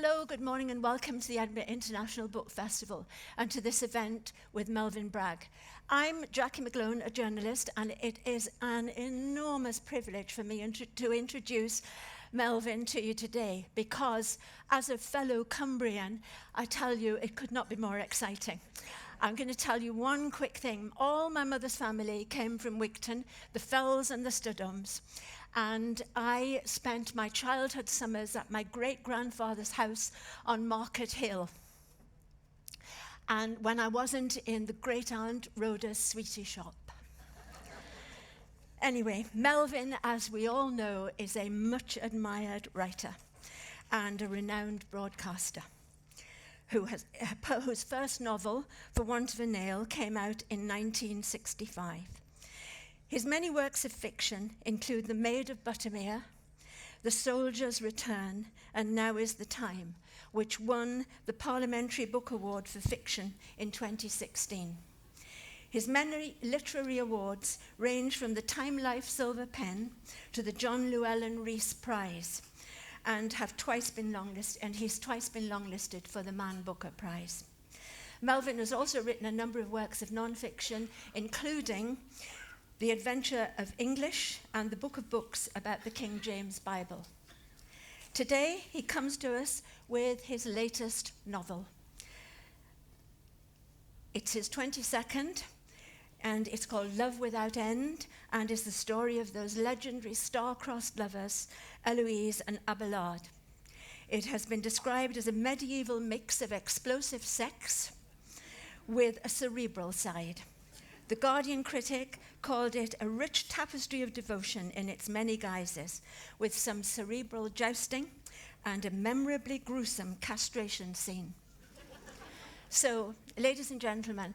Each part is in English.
Hello, good morning and welcome to the Edinburgh International Book Festival and to this event with Melvyn Bragg. I'm Jackie McGlone, a journalist, and it is an enormous privilege for me to introduce Melvyn to you today because as a fellow Cumbrian, I tell you it could not be more exciting. I'm going to tell you one quick thing. All my mother's family came from Wigton, the Fells and the Studholmes. And I spent my childhood summers at my great-grandfather's house on Market Hill. And when I wasn't in the great-aunt Rhoda's sweetie shop. Anyway, Melvyn, as we all know, is a much-admired writer and a renowned broadcaster whose first novel, For Want of a Nail, came out in 1965. His many works of fiction include The Maid of Buttermere, The Soldier's Return, and Now is the Time, which won the Parliamentary Book Award for Fiction in 2016. His many literary awards range from the Time Life Silver Pen to the John Llewellyn Rhys Prize, and he's twice been longlisted for the Man Booker Prize. Melvyn has also written a number of works of non-fiction, including The Adventure of English and the Book of Books about the King James Bible. Today, he comes to us with his latest novel. It's his 22nd, and it's called Love Without End, and is the story of those legendary star-crossed lovers, Heloise and Abelard. It has been described as a medieval mix of explosive sex with a cerebral side. The Guardian critic called it a rich tapestry of devotion in its many guises, with some cerebral jousting and a memorably gruesome castration scene. So, ladies and gentlemen,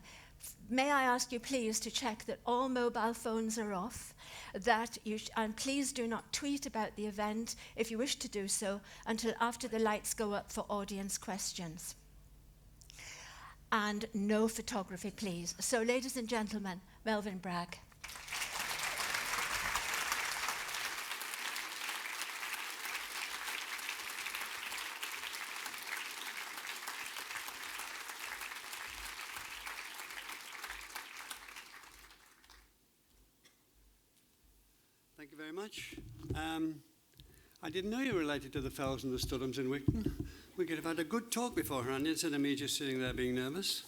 may I ask you please to check that all mobile phones are off, and please do not tweet about the event, if you wish to do so, until after the lights go up for audience questions. And no photography, please. So, ladies and gentlemen, Melvyn Bragg. Thank you very much. I didn't know you were related to the Fells and the Studholmes in Wigton. We could have had a good talk beforehand instead of me just sitting there being nervous.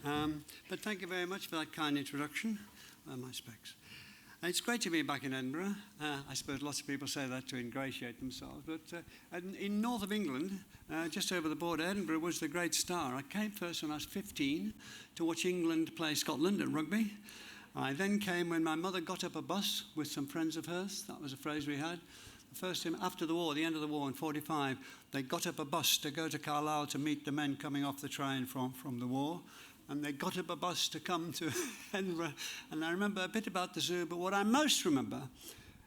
But thank you very much for that kind introduction. My specs. It's great to be back in Edinburgh. I suppose lots of people say that to ingratiate themselves. But in north of England, just over the border, Edinburgh was the great star. I came first when I was 15 to watch England play Scotland at rugby. I then came when my mother got up a bus with some friends of hers. That was a phrase we had. The first time after the war, the end of the war in 1945, they got up a bus to go to Carlisle to meet the men coming off the train from the war. And they got up a bus to come to Edinburgh. And I remember a bit about the zoo, but what I most remember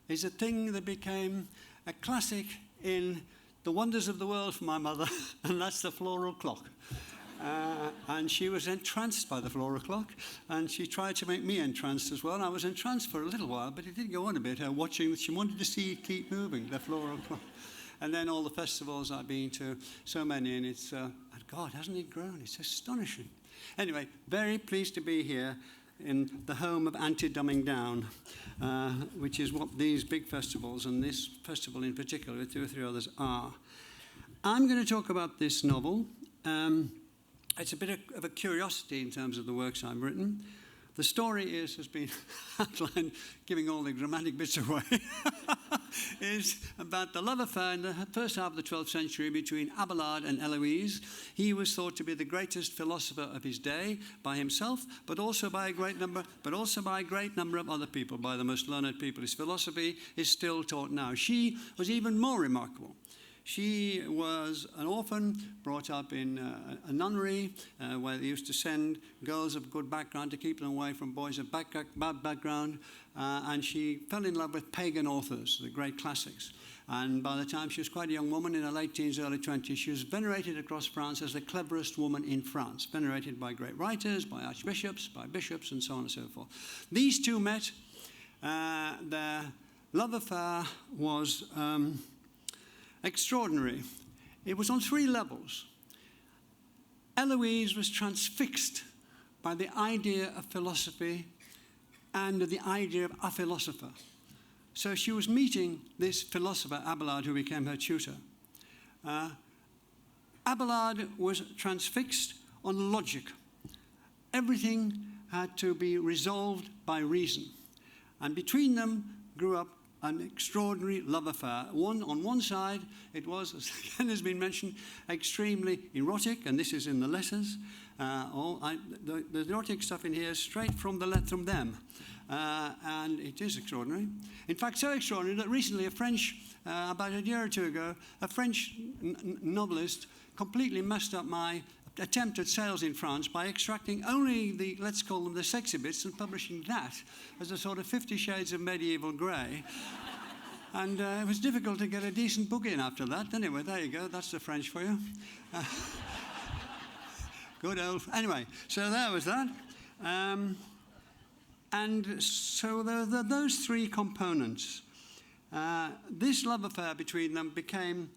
is a thing that became a classic in the wonders of the world for my mother, and that's the floral clock. And she was entranced by the floral clock, and she tried to make me entranced as well. And I was entranced for a little while, but it did go on a bit, watching. She wanted to see it keep moving, the floral clock. And then all the festivals I've been to, so many, and it's, God, hasn't it grown? It's astonishing. Anyway, very pleased to be here in the home of anti-dumbing down, which is what these big festivals, and this festival in particular, with 2 or 3 others, are. I'm going to talk about this novel. It's a bit of a curiosity in terms of the works I've written. The story has been outlined, giving all the dramatic bits away, is about the love affair in the first half of the 12th century between Abelard and Heloise. He was thought to be the greatest philosopher of his day by himself, but also by a great number of other people, by the most learned people. His philosophy is still taught now. She was even more remarkable. She was an orphan, brought up in a nunnery where they used to send girls of good background to keep them away from boys of bad background. And she fell in love with pagan authors, the great classics. And by the time she was quite a young woman, in her late teens, early 20s, she was venerated across France as the cleverest woman in France, venerated by great writers, by archbishops, by bishops, and so on and so forth. These two met. Their love affair was extraordinary It was on 3 levels. Heloise was transfixed by the idea of philosophy and the idea of a philosopher. So she was meeting this philosopher, Abelard, who became her tutor. Abelard was transfixed on logic. Everything had to be resolved by reason. And between them grew up an extraordinary love affair. On one side, it was, as again has been mentioned, extremely erotic, and this is in the letters. The erotic stuff in here is straight from them. And it is extraordinary. In fact, so extraordinary that recently about a year or two ago, a French novelist completely messed up my attempt at sales in France by extracting only the, let's call them the sexy bits, and publishing that as a sort of 50 Shades of Medieval Grey. And it was difficult to get a decent book in after that. Anyway, there you go. That's the French for you. Good old... Anyway, so there was that. And so those 3 components. This love affair between them became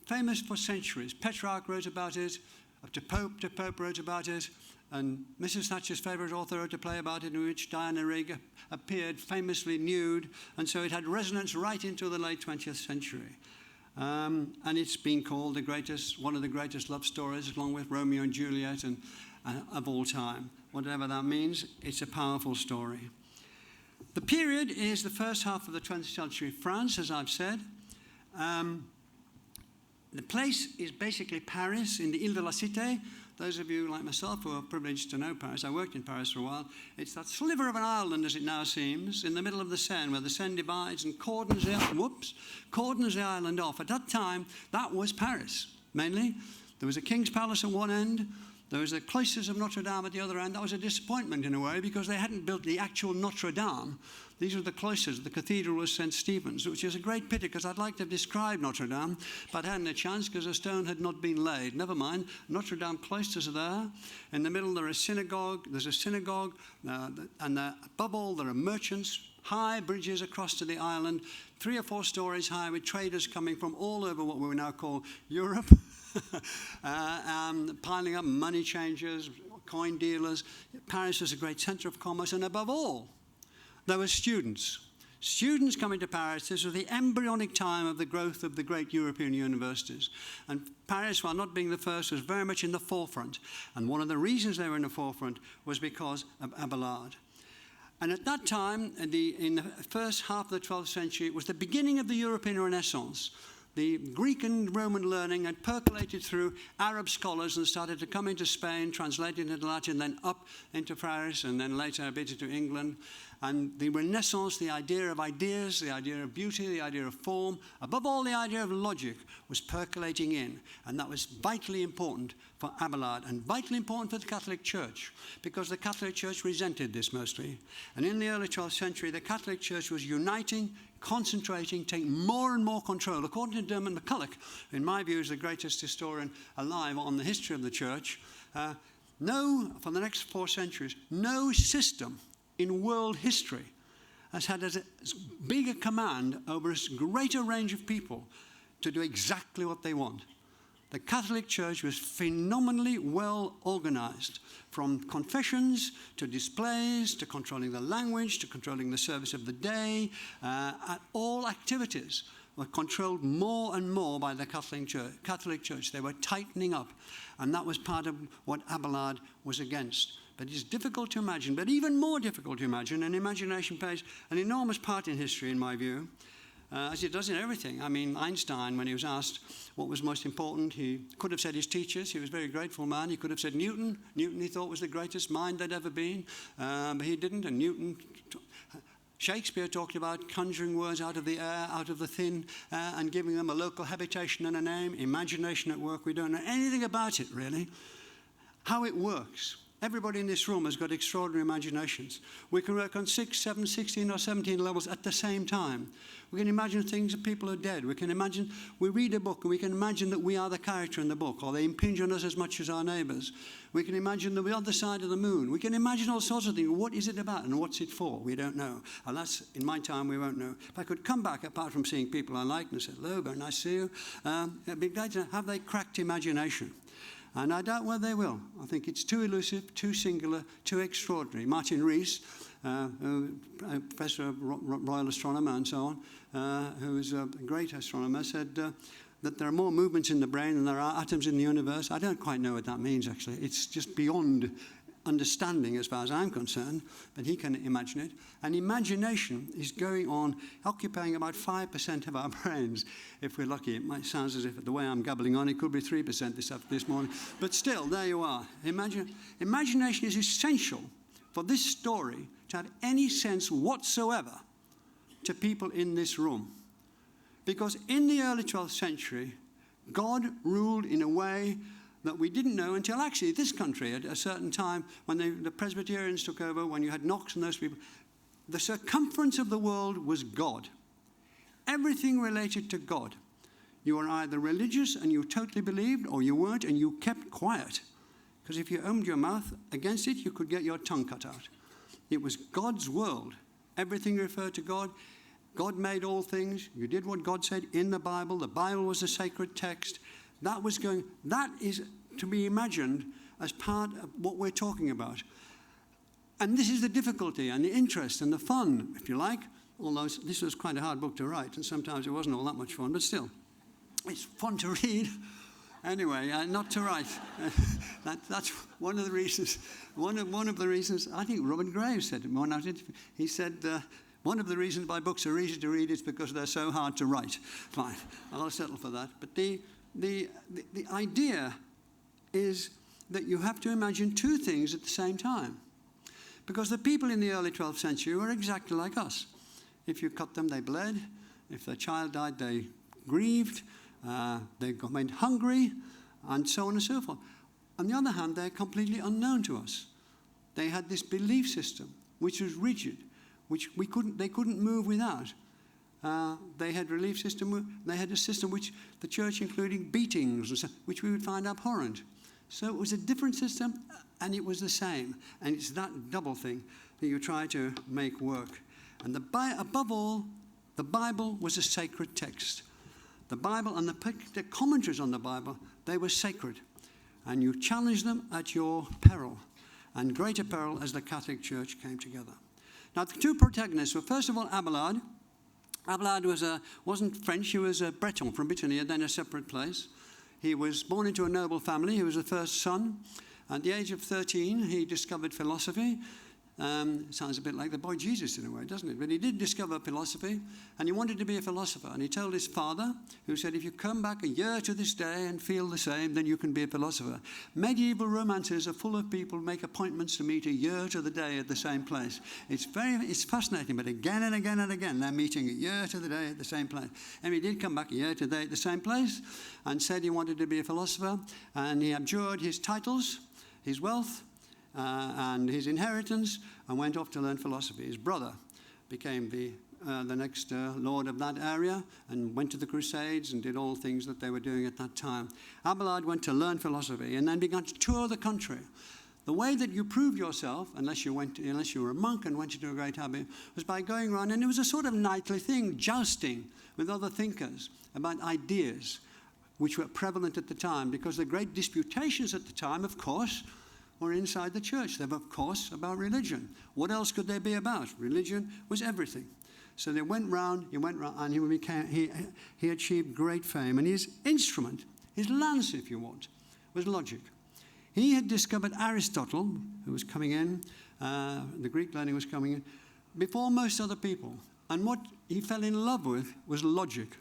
famous for centuries. Petrarch wrote about it, up to Pope wrote about it, and Mrs. Thatcher's favourite author wrote a play about it in which Diana Rigg appeared famously nude, and so it had resonance right into the late 20th century. And it's been called one of the greatest love stories, along with Romeo and Juliet and of all time. Whatever that means, it's a powerful story. The period is the first half of the 20th century France, as I've said. The place is basically Paris, in the Ile de la Cité. Those of you like myself who are privileged to know Paris, I worked in Paris for a while. It's that sliver of an island, as it now seems, in the middle of the Seine, where the Seine divides and cordons the island off. At that time, that was Paris, mainly. There was a king's palace at one end. There was the cloisters of Notre Dame at the other end. That was a disappointment in a way, because they hadn't built the actual Notre Dame. These were the cloisters. The cathedral was St. Stephen's, which is a great pity, because I'd like to describe Notre Dame, but I hadn't a chance because a stone had not been laid. Never mind. Notre Dame cloisters are there. In the middle, there's a synagogue, and above all, there are merchants, high bridges across to the island, 3 or 4 stories high, with traders coming from all over what we now call Europe, piling up money changers, coin dealers. Paris was a great centre of commerce, and above all, there were students. Students coming to Paris. This was the embryonic time of the growth of the great European universities. And Paris, while not being the first, was very much in the forefront. And one of the reasons they were in the forefront was because of Abelard. And at that time, in the first half of the 12th century, it was the beginning of the European Renaissance. The Greek and Roman learning had percolated through Arab scholars and started to come into Spain, translated into Latin, then up into Paris, and then later a bit into England. And the Renaissance, the idea of ideas, the idea of beauty, the idea of form, above all the idea of logic, was percolating in. And that was vitally important for Abelard and vitally important for the Catholic Church, because the Catholic Church resented this mostly. And in the early 12th century, the Catholic Church was uniting, concentrating, taking more and more control. According to Dermot McCulloch, in my view, is the greatest historian alive on the history of the Church, for the next 4 centuries, no system in world history has had as big a command over as great a range of people to do exactly what they want. The Catholic Church was phenomenally well organized, from confessions to displays to controlling the language to controlling the service of the day. All activities were controlled more and more by the Catholic Church. They were tightening up, and that was part of what Abelard was against. But it's difficult to imagine, but even more difficult to imagine, and imagination plays an enormous part in history, in my view, as it does in everything. I mean, Einstein, when he was asked what was most important, he could have said his teachers. He was a very grateful man. He could have said Newton. Newton, he thought, was the greatest mind there'd ever been, but he didn't, and Newton... Shakespeare talked about conjuring words out of the air, out of the thin, and giving them a local habitation and a name. Imagination at work. We don't know anything about it, really. How it works Everybody in this room has got extraordinary imaginations. We can work on 6, 7, 16 or 17 levels at the same time. We can imagine things that people are dead. We can imagine, we read a book and we can imagine that we are the character in the book, or they impinge on us as much as our neighbours. We can imagine that we're on the side of the moon. We can imagine all sorts of things. What is it about and what's it for? We don't know. And that's, in my time, we won't know. If I could come back, apart from seeing people I like and say, hello, very nice to see you, it'd be glad to have they cracked imagination. And I doubt whether they will. I think it's too elusive, too singular, too extraordinary. Martin Rees, Professor of Royal Astronomer and so on, who is a great astronomer, said that there are more movements in the brain than there are atoms in the universe. I don't quite know what that means, actually. It's just beyond understanding as far as I'm concerned, but he can imagine it. And imagination is going on, occupying about 5% of our brains, if we're lucky. It might sound as if the way I'm gabbling on, it could be 3% this morning. But still, there you are. Imagination is essential for this story to have any sense whatsoever to people in this room. Because in the early 12th century, God ruled in a way that we didn't know until actually this country at a certain time when the Presbyterians took over, when you had Knox and those people. The circumference of the world was God. Everything related to God. You were either religious and you totally believed, or you weren't and you kept quiet. Because if you opened your mouth against it, you could get your tongue cut out. It was God's world. Everything referred to God. God made all things. You did what God said in the Bible. The Bible was a sacred text. That is to be imagined as part of what we're talking about. And this is the difficulty and the interest and the fun, if you like, although this was quite a hard book to write, and sometimes it wasn't all that much fun, but still, it's fun to read. Anyway, not to write. That's one of the reasons. One of the reasons, I think Robin Graves said it one night. He said, one of the reasons why books are easy to read is because they're so hard to write. Fine, I'll settle for that. But the idea is that you have to imagine two things at the same time. Because the people in the early 12th century were exactly like us. If you cut them, they bled. If their child died, they grieved. They went hungry, and so on and so forth. On the other hand, they're completely unknown to us. They had this belief system, which was rigid, which they couldn't move without. They had relief system. They had a system which the church, including beatings, and so, which we would find abhorrent. So it was a different system, and it was the same. And it's that double thing that you try to make work. And above all, the Bible was a sacred text. The Bible and the commentaries on the Bible, they were sacred. And you challenged them at your peril, and greater peril as the Catholic Church came together. Now, the two protagonists were, first of all, Abelard. Abelard wasn't French, he was a Breton from Brittany, and then a separate place. He was born into a noble family. He was the first son. At the age of 13, he discovered philosophy. Sounds a bit like the boy Jesus in a way, doesn't it? But he did discover philosophy, and he wanted to be a philosopher. And he told his father, who said, if you come back a year to this day and feel the same, then you can be a philosopher. Medieval romances are full of people who make appointments to meet a year to the day at the same place. It's fascinating, but again and again and again, they're meeting a year to the day at the same place. And he did come back a year to the day at the same place and said he wanted to be a philosopher, and he abjured his titles, his wealth, and his inheritance, and went off to learn philosophy. His brother became the next lord of that area and went to the Crusades and did all things that they were doing at that time. Abelard went to learn philosophy and then began to tour the country. The way that you proved yourself, unless you were a monk and went into a great abbey, was by going around, and it was a sort of nightly thing, jousting with other thinkers about ideas which were prevalent at the time, because the great disputations at the time, of course, were inside the church. They were, of course, about religion. What else could they be about? Religion was everything. So they went round, and he achieved great fame. And his instrument, his lance, if you want, was logic. He had discovered Aristotle, who was coming in, the Greek learning was coming in, before most other people. And what he fell in love with was logic.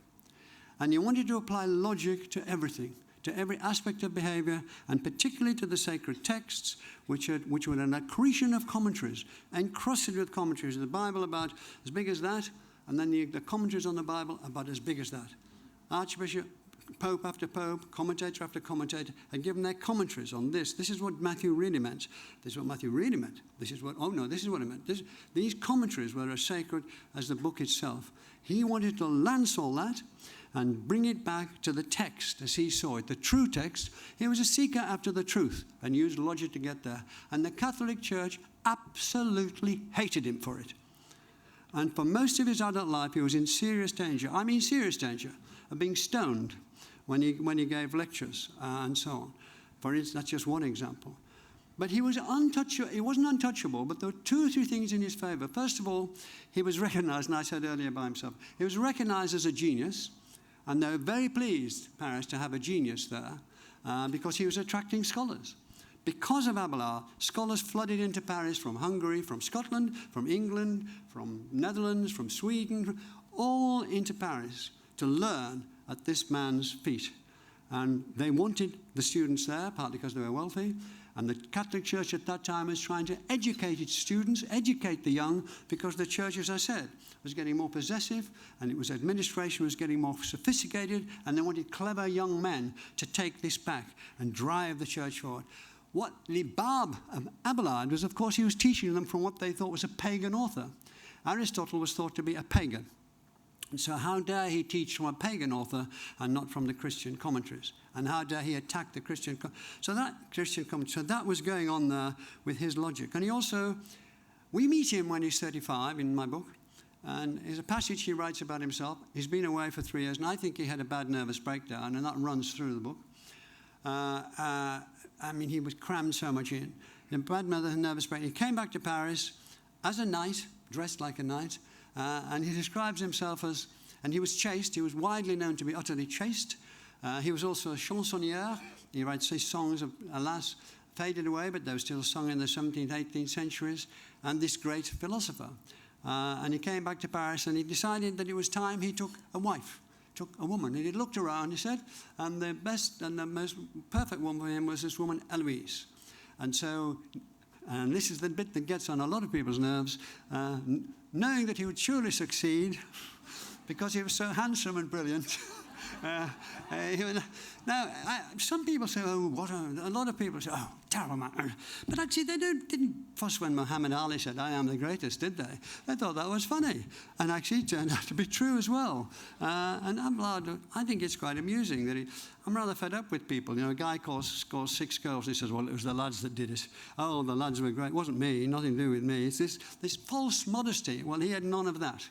And he wanted to apply logic to everything, to every aspect of behavior, and particularly to the sacred texts, which were an accretion of commentaries, encrusted with commentaries. The Bible about as big as that, and then the commentaries on the Bible about as big as that. Archbishop pope after pope, commentator after commentator, had given their commentaries on this. This is what Matthew really meant. This is what Matthew really meant. This is what it meant. These commentaries were as sacred as the book itself. He wanted to lance all that and bring it back to the text as he saw it, the true text. He was a seeker after the truth and used logic to get there. And the Catholic Church absolutely hated him for it. And for most of his adult life, he was in serious danger. I mean serious danger of being stoned when he gave lectures and so on. For instance, that's just one example. But he was untouchable. He wasn't untouchable, but there were 2 or 3 things in his favour. First of all, he was recognised, and I said earlier by himself, he was recognised as a genius, and they were very pleased, Paris, to have a genius there, because he was attracting scholars. Because of Abelard, scholars flooded into Paris from Hungary, from Scotland, from England, from Netherlands, from Sweden, all into Paris to learn at this man's feet. And they wanted the students there, partly because they were wealthy. And the Catholic Church at that time was trying to educate its students, educate the young, because the church, as I said, was getting more possessive, and administration was getting more sophisticated, and they wanted clever young men to take this back and drive the church forward. What the barb of Abelard was, of course, he was teaching them from what they thought was a pagan author. Aristotle was thought to be a pagan. And so how dare he teach from a pagan author and not from the Christian commentaries? And how dare he attack the Christian So that was going on there with his logic. And he also, we meet him when he's 35 in my book. And there's a passage he writes about himself. He's been away for 3 years, and I think he had a bad nervous breakdown, and that runs through the book. I mean, he was crammed so much in. A bad nervous breakdown. He came back to Paris as a knight, dressed like a knight, and he describes himself as, and he was chaste. He was widely known to be utterly chaste. He was also a chansonnier. He writes his songs, alas, faded away, but they were still sung in the 17th, 18th centuries, and this great philosopher. And he came back to Paris, and he decided that it was time he took a wife, took a woman. And he looked around, he said, and the best and the most perfect one for him was this woman, Heloise. And so, and this is the bit that gets on a lot of people's nerves, knowing that he would surely succeed because he was so handsome and brilliant. Now, some people say, oh, a lot of people say, oh, terrible man. But actually, they didn't fuss when Muhammad Ali said, I am the greatest, did they? They thought that was funny. And actually, it turned out to be true as well. And Abelard, I think it's quite amusing that I'm rather fed up with people. You know, a guy scores 6 goals. He says, well, it was the lads that did it. Oh, the lads were great. It wasn't me, nothing to do with me. It's this false modesty. Well, he had none of that.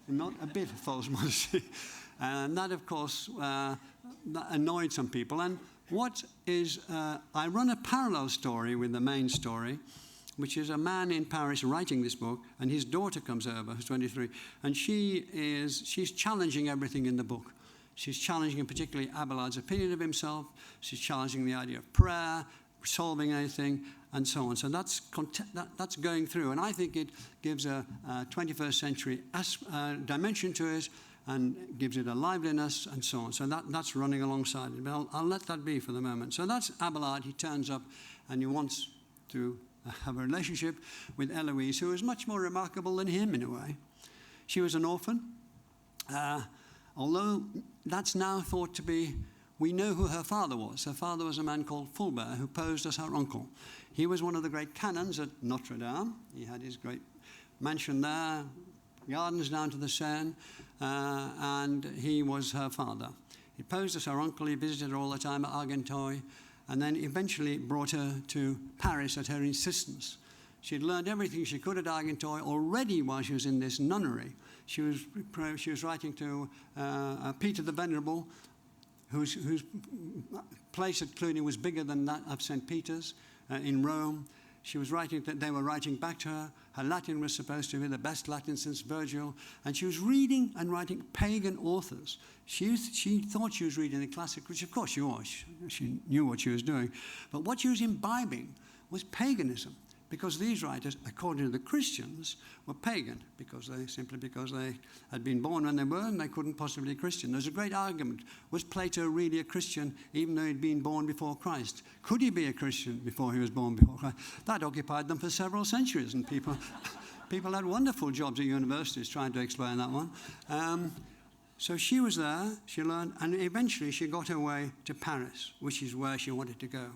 Not a bit of false modesty. And that, of course, that annoyed some people. And what is, I run a parallel story with the main story, which is a man in Paris writing this book, and his daughter comes over, who's 23, and she's challenging everything in the book. She's challenging particularly Abelard's opinion of himself. She's challenging the idea of prayer, solving anything, and so on. So that's going through, and I think it gives a 21st century dimension to it, and gives it a liveliness and so on. So that's running alongside it. But I'll let that be for the moment. So that's Abelard. He turns up and he wants to have a relationship with Heloise, who is much more remarkable than him in a way. She was an orphan, although that's now thought to be, we know who her father was. Her father was a man called Fulbert, who posed as her uncle. He was one of the great canons at Notre Dame. He had his great mansion there, gardens down to the Seine, and he was her father. He posed as her uncle. He visited her all the time at Argenteuil, and then eventually brought her to Paris at her insistence. She'd learned everything she could at Argenteuil already while she was in this nunnery. She was writing to Peter the Venerable, whose place at Cluny was bigger than that of St. Peter's in Rome. She was writing, they were writing back to her. Her Latin was supposed to be the best Latin since Virgil. And she was reading and writing pagan authors. She thought she was reading the classic, which of course she was. She knew what she was doing. But what she was imbibing was paganism. Because these writers, according to the Christians, were pagan, because they had been born when they were, and they couldn't possibly be Christian. There's a great argument. Was Plato really a Christian, even though he'd been born before Christ? Could he be a Christian before he was born before Christ? That occupied them for several centuries, and people had wonderful jobs at universities trying to explain that one. So she was there, she learned, and eventually she got her way to Paris, which is where she wanted to go.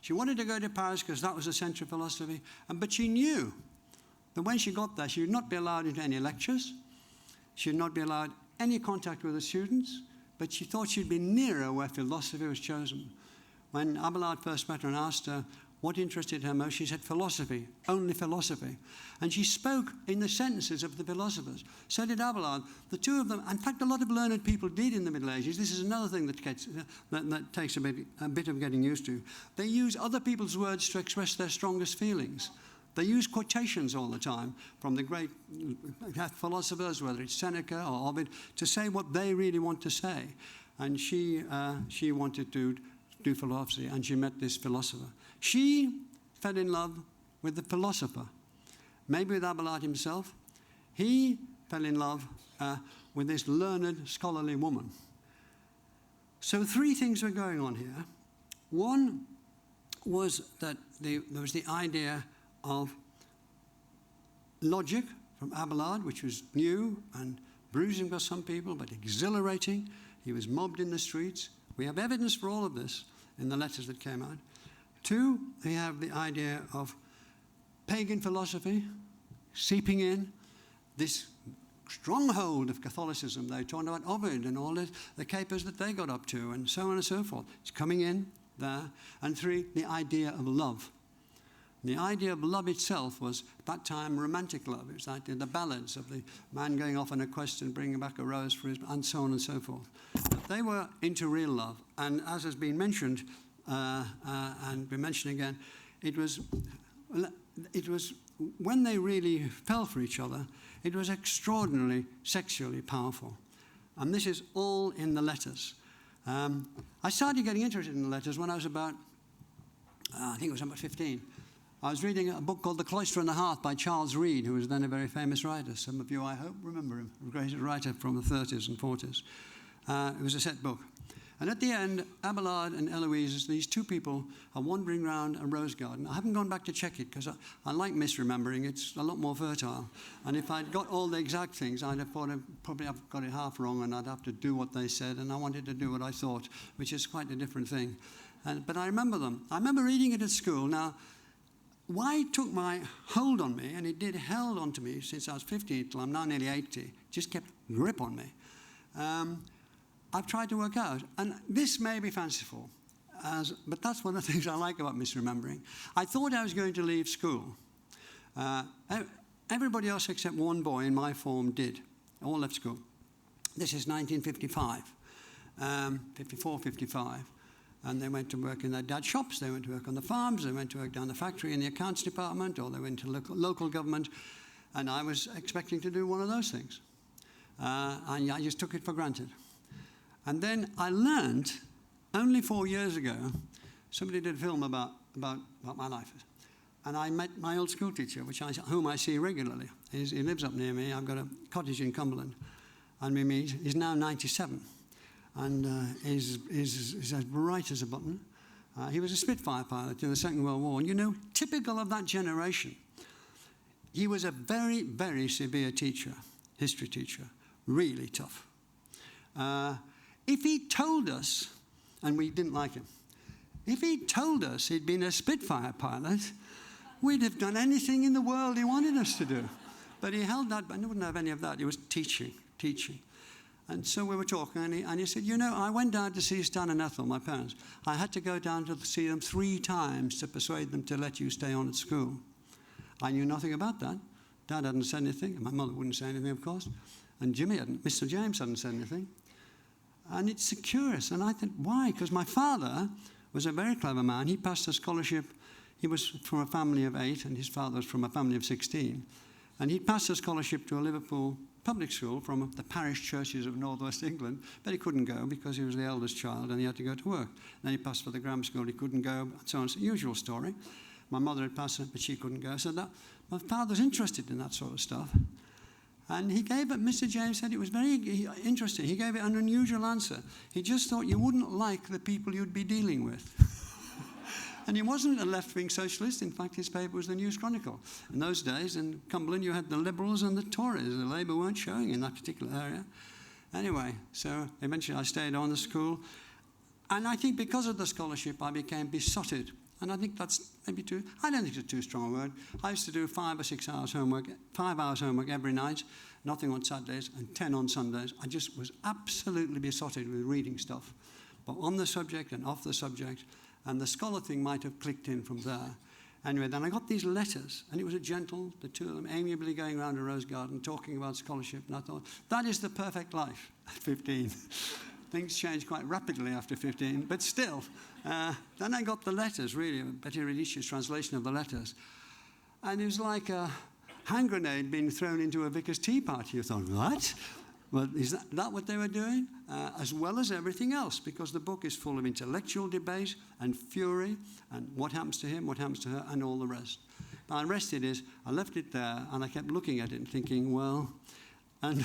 She wanted to go to Paris because that was the centre of philosophy, but she knew that when she got there, she would not be allowed into any lectures, she would not be allowed any contact with the students, but she thought she'd be nearer where philosophy was chosen. When Abelard first met her and asked her what interested her most, she said philosophy, only philosophy. And she spoke in the sentences of the philosophers. So did Abelard. The two of them, in fact, a lot of learned people did in the Middle Ages. This is another thing that takes a bit of getting used to. They use other people's words to express their strongest feelings. They use quotations all the time from the great philosophers, whether it's Seneca or Ovid, to say what they really want to say. And she wanted to do philosophy, and she met this philosopher. She fell in love with the philosopher, maybe with Abelard himself. He fell in love with this learned, scholarly woman. So three things were going on here. One was that there was the idea of logic from Abelard, which was new and bruising for some people, but exhilarating. He was mobbed in the streets. We have evidence for all of this in the letters that came out. Two, we have the idea of pagan philosophy seeping in, this stronghold of Catholicism. They talked about Ovid and all the capers that they got up to, and so on and so forth. It's coming in there. And three, the idea of love. The idea of love itself was, at that time, romantic love. It was like the ballads of the man going off on a quest and bringing back a rose for his, and so on and so forth. But they were into real love. And as has been mentioned, and been mentioned again, it was when they really fell for each other, it was extraordinarily sexually powerful. And this is all in the letters. I started getting interested in the letters when I was about, I think it was about 15. I was reading a book called The Cloister and the Hearth by Charles Reade, who was then a very famous writer. Some of you, I hope, remember him, a great writer from the 30s and 40s. It was a set book. And at the end, Abelard and Heloise, these two people, are wandering around a rose garden. I haven't gone back to check it because I like misremembering. It's a lot more fertile. And if I'd got all the exact things, I'd have probably have got it half wrong, and I'd have to do what they said, and I wanted to do what I thought, which is quite a different thing. But I remember them. I remember reading it at school. Now, why it took my hold on me, and it did held on to me since I was 15 till I'm now nearly 80, just kept grip on me. I've tried to work out, and this may be fanciful, but that's one of the things I like about misremembering. I thought I was going to leave school. Everybody else except one boy in my form did. All left school. This is 1955, 54, 55. And they went to work in their dad's shops, they went to work on the farms, they went to work down the factory in the accounts department, or they went to local government, and I was expecting to do one of those things. And I just took it for granted. And then I learned, only 4 years ago, somebody did a film about my life. And I met my old school teacher, whom I see regularly. He lives up near me. I've got a cottage in Cumberland. And we meet. He's now 97. And is as bright as a button. He was a Spitfire pilot in the Second World War. And you know, typical of that generation, he was a very, very severe teacher, history teacher, really tough. If he told us, and we didn't like him, if he told us he'd been a Spitfire pilot, we'd have done anything in the world he wanted us to do. But he held that, but he wouldn't have any of that. He was teaching. And so we were talking, and he said, you know, I went down to see Stan and Ethel, my parents. I had to go down to see them 3 times to persuade them to let you stay on at school. I knew nothing about that. Dad hadn't said anything. My mother wouldn't say anything, of course. And Mr. James hadn't said anything. And it's curious. And I thought, why? Because my father was a very clever man. He passed a scholarship. He was from a family of 8, and his father was from a family of 16. And he passed a scholarship to a Liverpool public school from the parish churches of northwest England, but he couldn't go because he was the eldest child and he had to go to work. Then he passed for the grammar school. He couldn't go, and so on. It's a usual story. My mother had passed it, but she couldn't go. So my father's interested in that sort of stuff. And he gave it, Mr. James said it was very interesting. He gave it an unusual answer. He just thought you wouldn't like the people you'd be dealing with. And he wasn't a left-wing socialist. In fact, his paper was the News Chronicle. In those days, in Cumberland, you had the Liberals and the Tories. The Labour weren't showing in that particular area. Anyway, so eventually I stayed on the school. And I think because of the scholarship, I became besotted. And I think that's maybe I don't think it's too strong a word. I used to do 5 or 6 hours homework, 5 hours homework every night, nothing on Saturdays, and 10 on Sundays. I just was absolutely besotted with reading stuff, but on the subject and off the subject. And the scholar thing might have clicked in from there. Anyway, then I got these letters, and it was a gentle, the two of them, amiably going around a rose garden, talking about scholarship. And I thought, that is the perfect life at 15. Things changed quite rapidly after 15, but still. Then I got the letters, really, Betty Radicci's translation of the letters. And it was like a hand grenade being thrown into a vicar's tea party. You thought, what? Well, is that what they were doing? As well as everything else, because the book is full of intellectual debate and fury, and what happens to him, what happens to her, and all the rest. But the rest is, I left it there, and I kept looking at it and thinking, well, and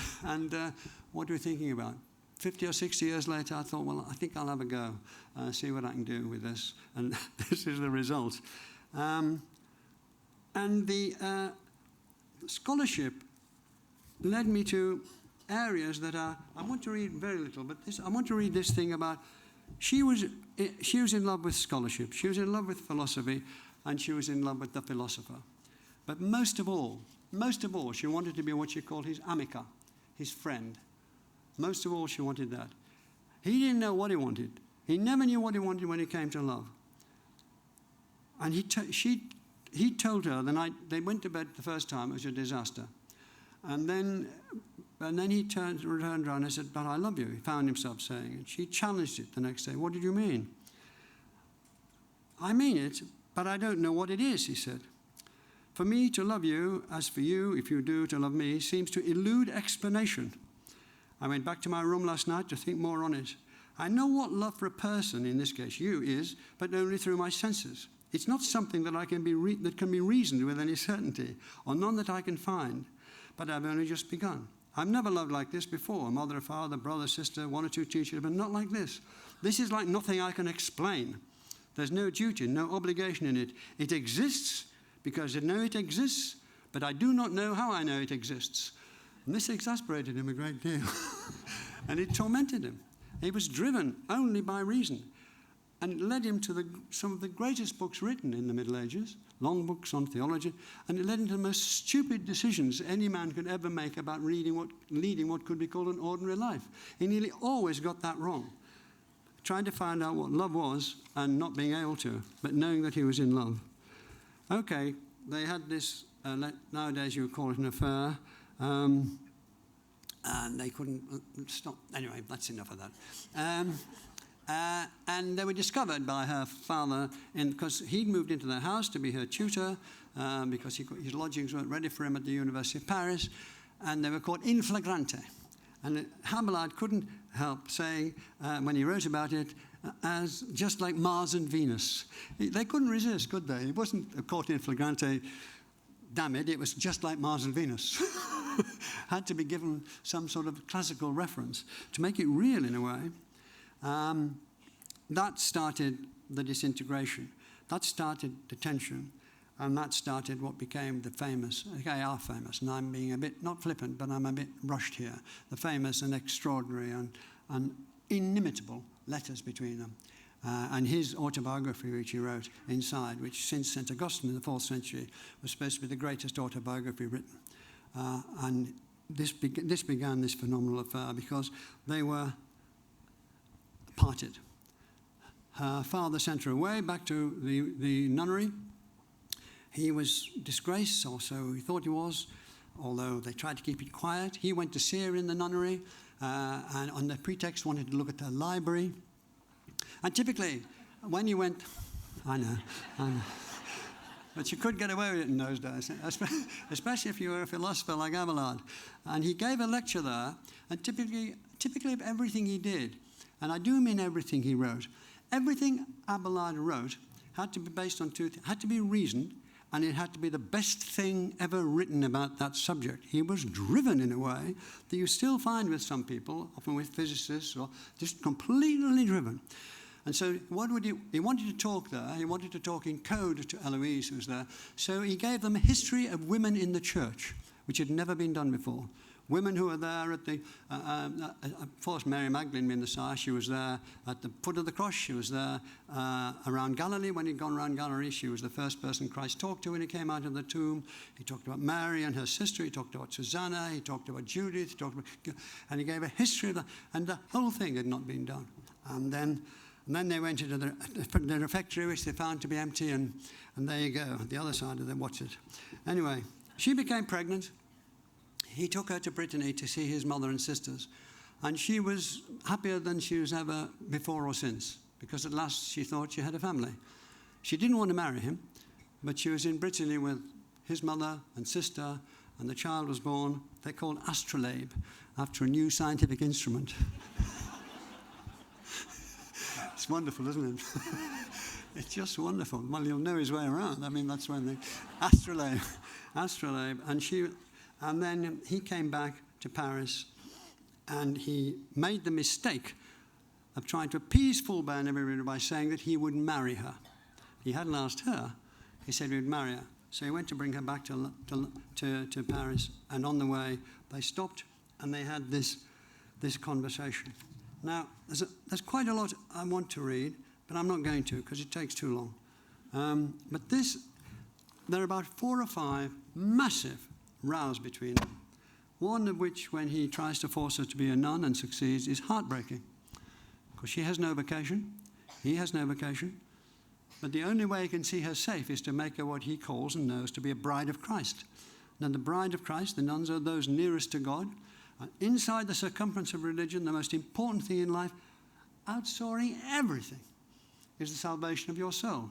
what are we thinking about? 50 or 60 years later, I thought, well, I think I'll have a go, see what I can do with this. And this is the result. And the scholarship led me to areas that are, I want to read very little, but I want to read this thing about, she was in love with scholarship, she was in love with philosophy, and she was in love with the philosopher. But most of all, she wanted to be what she called his amica, his friend. Most of all, she wanted that. He didn't know what he wanted. He never knew what he wanted when it came to love. And he told her the night they went to bed the first time, it was a disaster. And then he returned around and said, but I love you, he found himself saying. And she challenged it the next day. What did you mean? I mean it, but I don't know what it is, he said. For me to love you, as for you, if you do, to love me, seems to elude explanation. I went back to my room last night to think more on it. I know what love for a person, in this case you, is, but only through my senses. It's not something that can be reasoned with any certainty, or none that I can find. But I've only just begun. I've never loved like this before. A mother, a father, brother, sister, 1 or 2 teachers, but not like this. This is like nothing I can explain. There's no duty, no obligation in it. It exists because I know it exists, but I do not know how I know it exists. And this exasperated him a great deal. And it tormented him. He was driven only by reason. And it led him to some of the greatest books written in the Middle Ages, long books on theology, and it led him to the most stupid decisions any man could ever make about leading what could be called an ordinary life. He nearly always got that wrong, trying to find out what love was and not being able to, but knowing that he was in love. Okay, they had this, nowadays you would call it an affair, and they couldn't stop. Anyway, that's enough of that. And they were discovered by her father because he'd moved into their house to be her tutor because his lodgings weren't ready for him at the University of Paris, and they were caught in flagrante. And Abelard couldn't help saying, when he wrote about it, as just like Mars and Venus. They couldn't resist, could they? It wasn't caught in flagrante, damn it was just like Mars and Venus. Had to be given some sort of classical reference to make it real in a way. That started the disintegration. That started the tension. And that started what became the famous, they are famous, and I'm being a bit, not flippant, but I'm a bit rushed here, the famous and extraordinary and inimitable letters between them. And his autobiography, which he wrote inside, which since St. Augustine in the 4th century was supposed to be the greatest autobiography written. And this began this phenomenal affair because they were parted. Her father sent her away back to the nunnery. He was disgraced, or so he thought he was, although they tried to keep it quiet. He went to see her in the nunnery, and on the pretext wanted to look at her library. And typically, when you went, I know. But you could get away with it in those days, especially if you were a philosopher like Abelard. And he gave a lecture there, and typically of everything he did, and I do mean everything he wrote, everything Abelard wrote had to be based on had to be reasoned, and it had to be the best thing ever written about that subject. He was driven in a way that you still find with some people, often with physicists, or just completely driven. And so he wanted to talk there, he wanted to talk in code to Heloise, who was there, so he gave them a history of women in the church, which had never been done before. women who were there at the, of course, Mary Magdalene being the star, she was there at the foot of the cross. She was there around Galilee. When he'd gone around Galilee, she was the first person Christ talked to when he came out of the tomb. He talked about Mary and her sister. He talked about Susanna. He talked about Judith. And he gave a history of that. And the whole thing had not been done. And then they went into the refectory, which they found to be empty. And there you go, the other side of them, watch it. Anyway, she became pregnant. He took her to Brittany to see his mother and sisters. And she was happier than she was ever before or since, because at last she thought she had a family. She didn't want to marry him, but she was in Brittany with his mother and sister, and the child was born. They're called astrolabe, after a new scientific instrument. It's wonderful, isn't it? It's just wonderful. Well, he'll know his way around. I mean, that's when the astrolabe. And then he came back to Paris, and he made the mistake of trying to appease Fulbert and everybody by saying that he would marry her. He hadn't asked her. He said he would marry her. So he went to bring her back to Paris, and on the way they stopped and they had this conversation. Now, there's quite a lot I want to read, but I'm not going to because it takes too long. But there are about 4 or 5 massive rows between them. One of which, when he tries to force her to be a nun and succeeds, is heartbreaking. Because she has no vocation, he has no vocation. But the only way he can see her safe is to make her what he calls and knows to be a bride of Christ. Now, the bride of Christ, the nuns are those nearest to God. And inside the circumference of religion, the most important thing in life, outsoaring everything, is the salvation of your soul.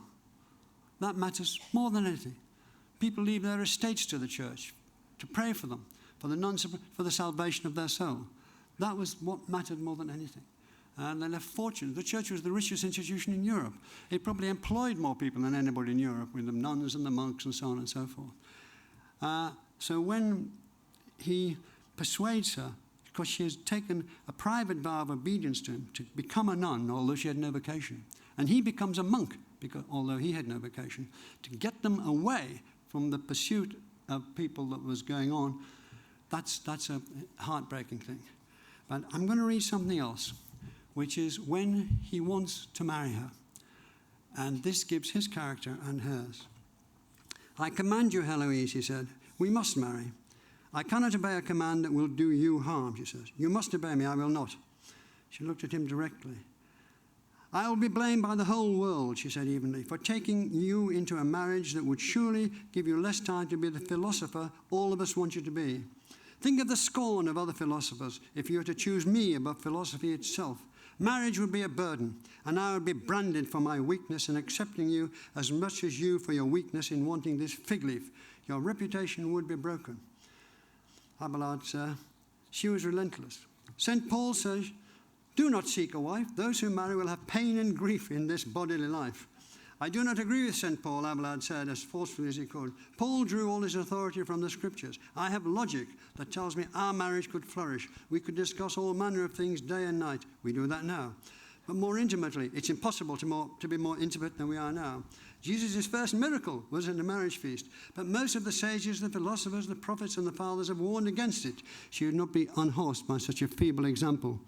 That matters more than anything. People leave their estates to the church to pray for them, for the salvation of their soul. That was what mattered more than anything. And they left fortunes. The church was the richest institution in Europe. It probably employed more people than anybody in Europe, with the nuns and the monks and so on and so forth. So when he persuades her, because she has taken a private vow of obedience to him, to become a nun, although she had no vocation, and he becomes a monk, because, although he had no vocation, to get them away from the pursuit of people that was going on, that's a heartbreaking thing. But I'm going to read something else, which is when he wants to marry her. And this gives his character and hers. I command you, Heloise, he said, we must marry. I cannot obey a command that will do you harm, she says. You must obey me, I will not. She looked at him directly. I will be blamed by the whole world, she said evenly, for taking you into a marriage that would surely give you less time to be the philosopher all of us want you to be. Think of the scorn of other philosophers if you were to choose me above philosophy itself. Marriage would be a burden, and I would be branded for my weakness in accepting you as much as you for your weakness in wanting this fig leaf. Your reputation would be broken. Abelard, sir, she was relentless. St. Paul says, do not seek a wife. Those who marry will have pain and grief in this bodily life. I do not agree with St. Paul, Abelard said, as forcefully as he could. Paul drew all his authority from the scriptures. I have logic that tells me our marriage could flourish. We could discuss all manner of things day and night. We do that now. But more intimately, it's impossible to be more intimate than we are now. Jesus' first miracle was in the marriage feast, but most of the sages, the philosophers, the prophets, and the fathers have warned against it. She would not be unhorsed by such a feeble example.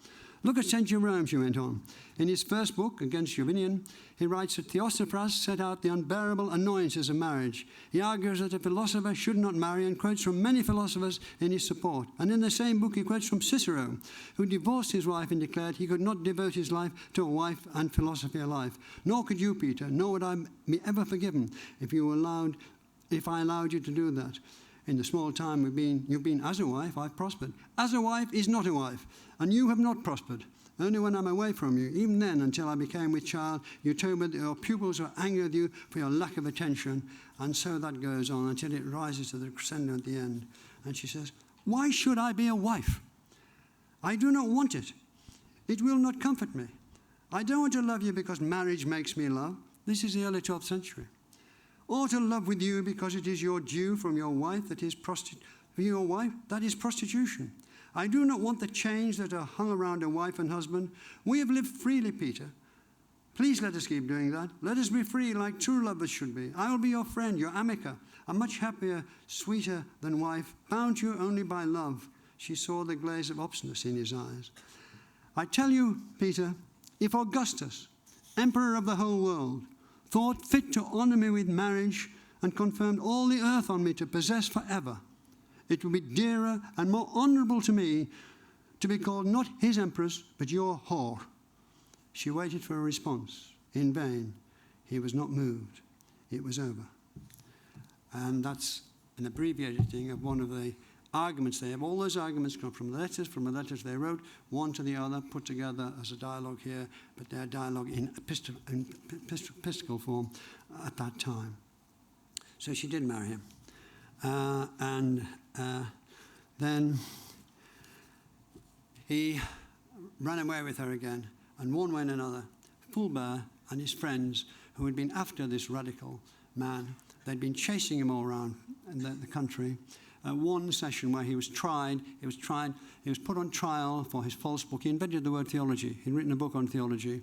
Look at St. Jerome, she went on. In his first book, Against Jovinian, he writes that Theophras set out the unbearable annoyances of marriage. He argues that a philosopher should not marry and quotes from many philosophers in his support. And in the same book, he quotes from Cicero, who divorced his wife and declared he could not devote his life to a wife and philosophy alike. Nor could you, Peter, nor would I be ever forgiven if I allowed you to do that. In the small time you've been as a wife, I've prospered. As a wife is not a wife, and you have not prospered. Only when I'm away from you, even then, until I became with child, you told me that your pupils were angry with you for your lack of attention, and so that goes on until it rises to the crescendo at the end. And she says, why should I be a wife? I do not want it. It will not comfort me. I don't want to love you because marriage makes me love. This is the early 12th century. Or to love with you because it is your due from your wife, that is prostitution. I do not want the chains that are hung around a wife and husband. We have lived freely, Peter. Please let us keep doing that. Let us be free like true lovers should be. I will be your friend, your amica, a much happier, sweeter than wife, bound to you only by love. she saw the glaze of obstinacy in his eyes. I tell you, Peter, if Augustus, emperor of the whole world, thought fit to honour me with marriage and confirmed all the earth on me to possess forever, it would be dearer and more honourable to me to be called not his empress, but your whore. She waited for a response. In vain. He was not moved. It was over. And that's an abbreviated thing of one of the arguments they have. All those arguments come from the letters they wrote, one to the other, put together as a dialogue here, but they're dialogue in episcopal form at that time. So she did marry him. Then he ran away with her again, and one way and another, Fulbert and his friends, who had been after this radical man, they'd been chasing him all around the country. One session where he was tried, he was put on trial for his false book. He invented the word theology. He'd written a book on theology.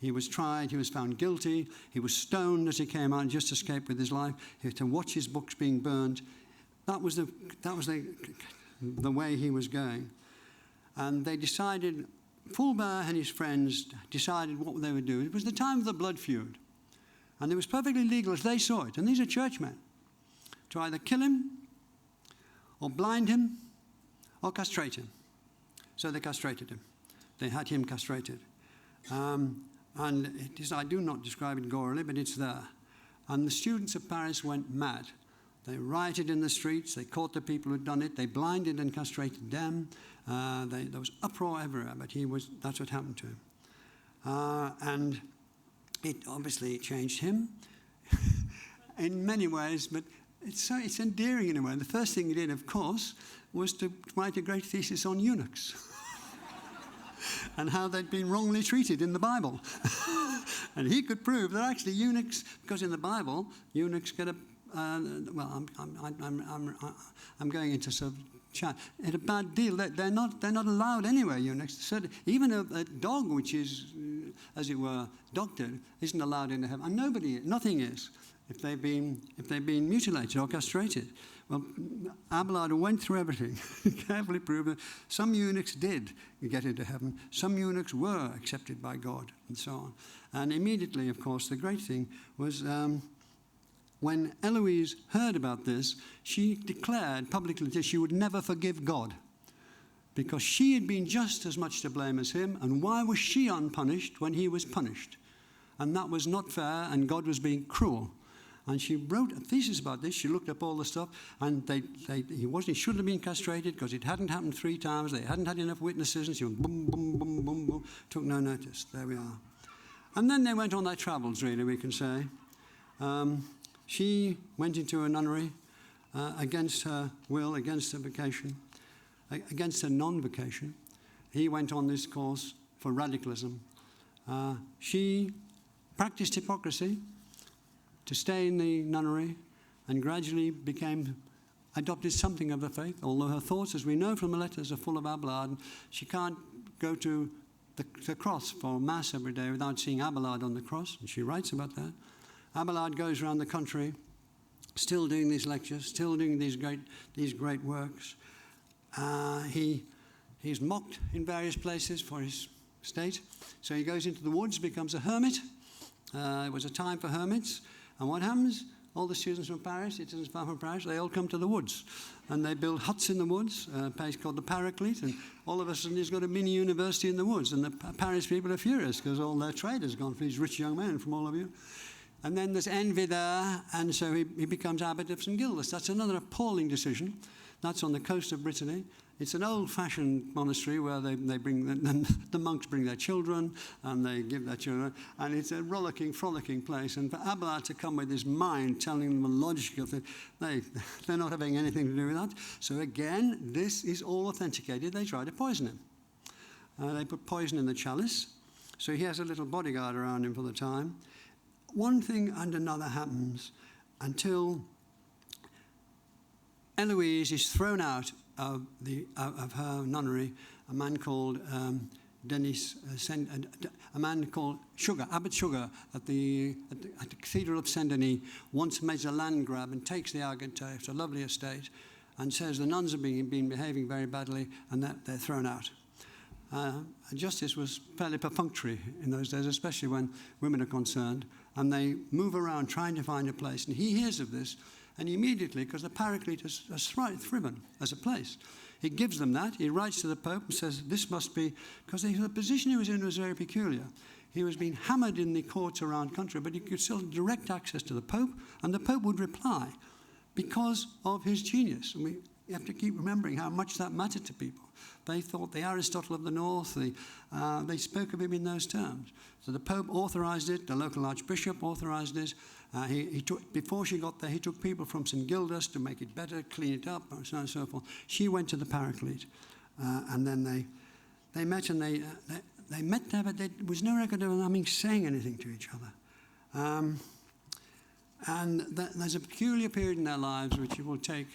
He was tried, he was found guilty, he was stoned as he came out and just escaped with his life. He had to watch his books being burned. That was the way he was going. And they decided, Fulbert and his friends decided what they would do. It was the time of the blood feud. And it was perfectly legal as they saw it. And these are churchmen. To either kill him, or blind him, or castrate him. So they castrated him. They had him castrated. And it is, I do not describe it gorily, but it's there. And the students of Paris went mad. They rioted in the streets. They caught the people who'd done it. They blinded and castrated them. There was uproar everywhere, but that's what happened to him. And it obviously changed him in many ways, but it's endearing in a way. The first thing he did, of course, was to write a great thesis on eunuchs and how they'd been wrongly treated in the Bible. And he could prove that actually eunuchs, because in the Bible, eunuchs get a I'm going into sort of chat. It's a bad deal. They're not allowed anywhere. Eunuchs. So even a dog, which is, as it were, doctored, isn't allowed into heaven. And nothing is, if they've been mutilated or castrated. Well, Abelard went through everything, carefully proved that some eunuchs did get into heaven. Some eunuchs were accepted by God, and so on. And immediately, of course, the great thing was. When Heloise heard about this, she declared publicly that she would never forgive God because she had been just as much to blame as him, and why was she unpunished when he was punished? And that was not fair, and God was being cruel. And she wrote a thesis about this. She looked up all the stuff, and he shouldn't have been castrated because it hadn't happened 3 times. They hadn't had enough witnesses, and she went boom, boom, boom, boom, boom, took no notice. There we are. And then they went on their travels, really, we can say. She went into a nunnery against her will, against her vocation, against her non-vocation. He went on this course for radicalism. She practiced hypocrisy to stay in the nunnery and gradually adopted something of the faith, although her thoughts, as we know from the letters, are full of Abelard. She can't go to the cross for Mass every day without seeing Abelard on the cross, and she writes about that. Abelard goes around the country, still doing these lectures, still doing these great works. He's mocked in various places for his state, so he goes into the woods, becomes a hermit. It was a time for hermits, and what happens? All the students from Paris, it isn't far from Paris, they all come to the woods. And they build huts in the woods, a place called the Paraclete, and all of a sudden he's got a mini university in the woods. And the Paris people are furious because all their trade has gone for these rich young men from all of you. And then there's envy there, and so he becomes abbot of St. Gildas. That's another appalling decision. That's on the coast of Brittany. It's an old-fashioned monastery where they bring the monks bring their children, and they give their children, and it's a rollicking, frolicking place. And for Abelard to come with his mind telling them the logic of it, they're not having anything to do with that. So again, this is all authenticated. They try to poison him. They put poison in the chalice, so he has a little bodyguard around him for the time. One thing and another happens until Heloise is thrown out of her nunnery. A man called a man called Sugar, Abbot Sugar, at the Cathedral of Saint Denis, once makes a land grab and takes the Argenteuil. It's a lovely estate. and says the nuns have been behaving very badly and that they're thrown out. And justice was fairly perfunctory in those days, especially when women are concerned, and they move around trying to find a place. And he hears of this, and immediately, because the Paraclete has thriven as a place, he gives them that. He writes to the Pope and says, this must be, because the position he was in was very peculiar. He was being hammered in the courts around country, but he could still have direct access to the Pope, and the Pope would reply because of his genius. And we have to keep remembering how much that mattered to people. They thought the Aristotle of the North, they spoke of him in those terms. So the Pope authorized it, the local archbishop authorized it. Before she got there, he took people from St. Gildas to make it better, clean it up, and so on and so forth. She went to the Paraclete, and then they met, and they met there, but there was no record of them saying anything to each other. And there's a peculiar period in their lives which it will take,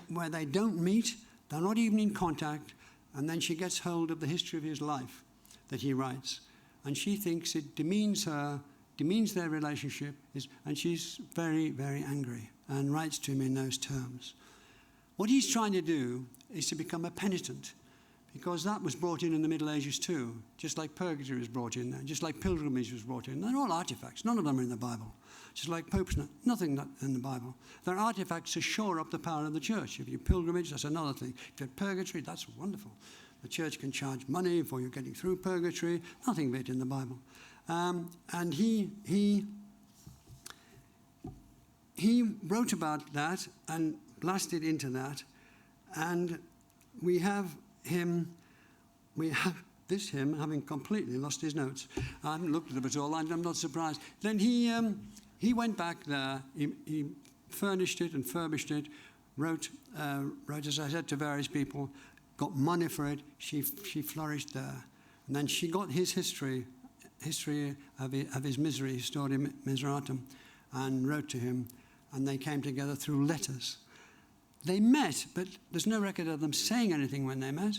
where they don't meet, they're not even in contact, and then she gets hold of the history of his life that he writes. And she thinks it demeans her, demeans their relationship, and she's very, very angry and writes to him in those terms. What he's trying to do is to become a penitent, because that was brought in the Middle Ages too, just like purgatory was brought in there, just like pilgrimage was brought in. They're all artifacts. None of them are in the Bible. Just like popes, nothing in the Bible. They're artifacts to shore up the power of the church. If you pilgrimage, that's another thing. If you have purgatory, that's wonderful. The church can charge money for you getting through purgatory. Nothing of it in the Bible. And he wrote about that and blasted into that. And we have this hymn having completely lost his notes. I haven't looked at them at all, and I'm not surprised. Then he went back there, he furnished it and furbished it, wrote, as I said, to various people, got money for it. She flourished there. And then she got his history of his misery, Historia Miseratum, and wrote to him, and they came together through letters. They met, but there's no record of them saying anything when they met,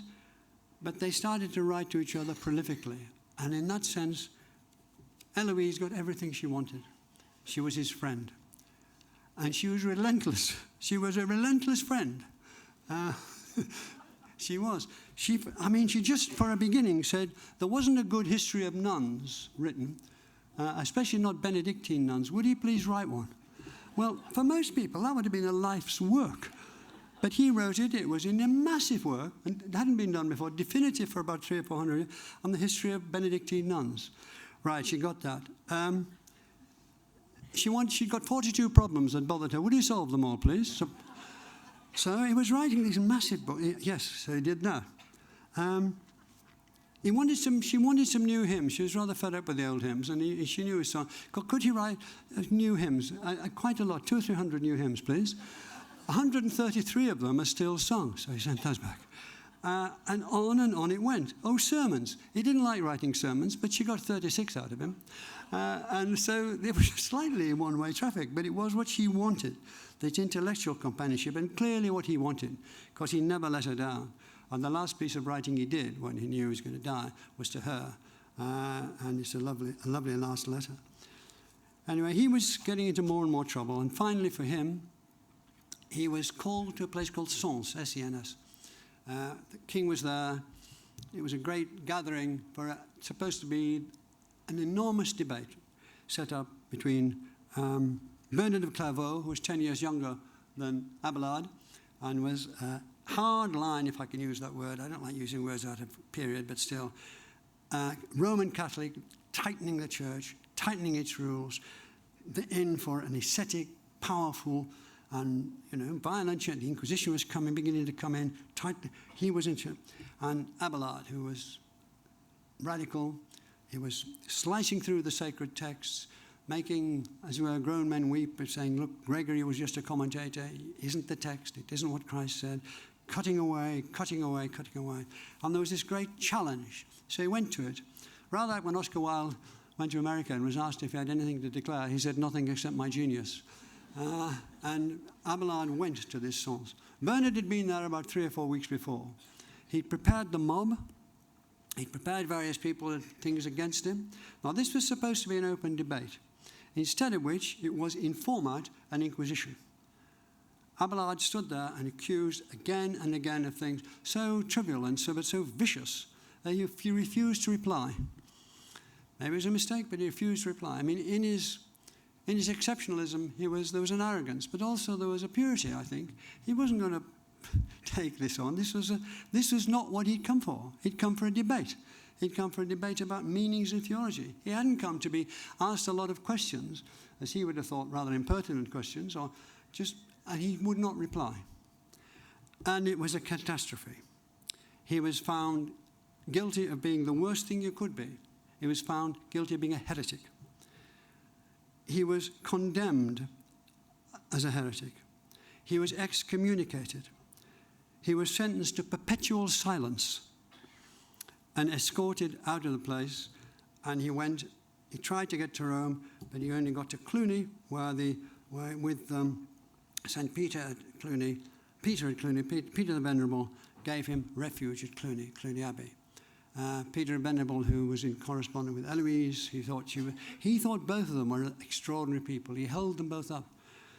but they started to write to each other prolifically. And in that sense, Heloise got everything she wanted. She was his friend. And she was relentless. She was a relentless friend. She was. She just, for a beginning, said there wasn't a good history of nuns written, especially not Benedictine nuns. Would he please write one? Well, for most people, that would have been a life's work. But he wrote it. It was in a massive work, and it hadn't been done before, definitive for about 300 or 400 years, on the history of Benedictine nuns. Right, she got that. She'd got 42 problems that bothered her. Would you solve them all, please? So he was writing these massive books. Yes, so he did that. She wanted some new hymns. She was rather fed up with the old hymns, and she knew his song. Could he write new hymns? Quite a lot, 200 or 300 new hymns, please. 133 of them are still sung, so he sent those back. And on it went. Oh, sermons. He didn't like writing sermons, but she got 36 out of him. And so it was slightly one-way traffic, but it was what she wanted, this intellectual companionship, and clearly what he wanted, because he never let her down. And the last piece of writing he did when he knew he was going to die was to her. And it's a lovely last letter. Anyway, he was getting into more and more trouble, and finally for him, he was called to a place called Sens, S-E-N-S. The king was there. It was a great gathering for supposed to be an enormous debate set up between Bernard of Clairvaux, who was 10 years younger than Abelard, and was a hard line, if I can use that word. I don't like using words out of period, but still. Roman Catholic, tightening the church, tightening its rules, in for an ascetic, powerful, and violent. The Inquisition was beginning to come in. He was into it. And Abelard, who was radical, he was slicing through the sacred texts, making, as it were, grown men weep, saying, look, Gregory was just a commentator. It isn't the text. It isn't what Christ said. Cutting away. And there was this great challenge. So he went to it. Rather like when Oscar Wilde went to America and was asked if he had anything to declare, he said, nothing except my genius. And Abelard went to this Sens. Bernard had been there about 3 or 4 weeks before. He'd prepared the mob. He'd prepared various people and things against him. Now, this was supposed to be an open debate, instead of which it was in format an inquisition. Abelard stood there and accused again and again of things so trivial and so vicious that he refused to reply. Maybe it was a mistake, but he refused to reply. I mean, in his exceptionalism, there was an arrogance, but also there was a purity, I think. He wasn't going to take this on. This was not what he'd come for. He'd come for a debate. He'd come for a debate about meanings and theology. He hadn't come to be asked a lot of questions, as he would have thought, rather impertinent questions, and he would not reply. And it was a catastrophe. He was found guilty of being the worst thing you could be. He was found guilty of being a heretic. He was condemned as a heretic. He was excommunicated. He was sentenced to perpetual silence and escorted out of the place. And he tried to get to Rome, but he only got to Cluny, with St. Peter at Cluny. Peter the Venerable gave him refuge at Cluny Abbey. Peter the Venerable, who was in correspondence with Heloise, he thought both of them were extraordinary people. He held them both up.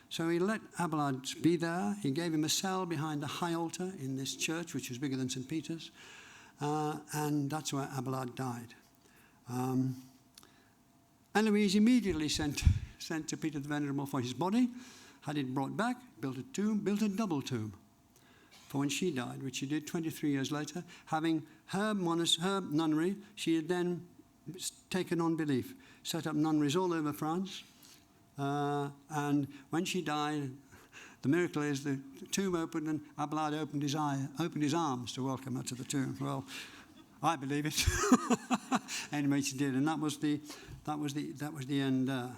So he let Abelard be there. He gave him a cell behind a high altar in this church, which was bigger than St. Peter's. And that's where Abelard died. Heloise immediately sent to Peter the Venerable for his body, had it brought back, built a double tomb for when she died, which she did 23 years later. Having her nunnery, she had then taken on belief, set up nunneries all over France. And when she died, the miracle is the tomb opened and Abelard opened his arms to welcome her to the tomb. Well, I believe it. Anyway, she did, and that was the end there.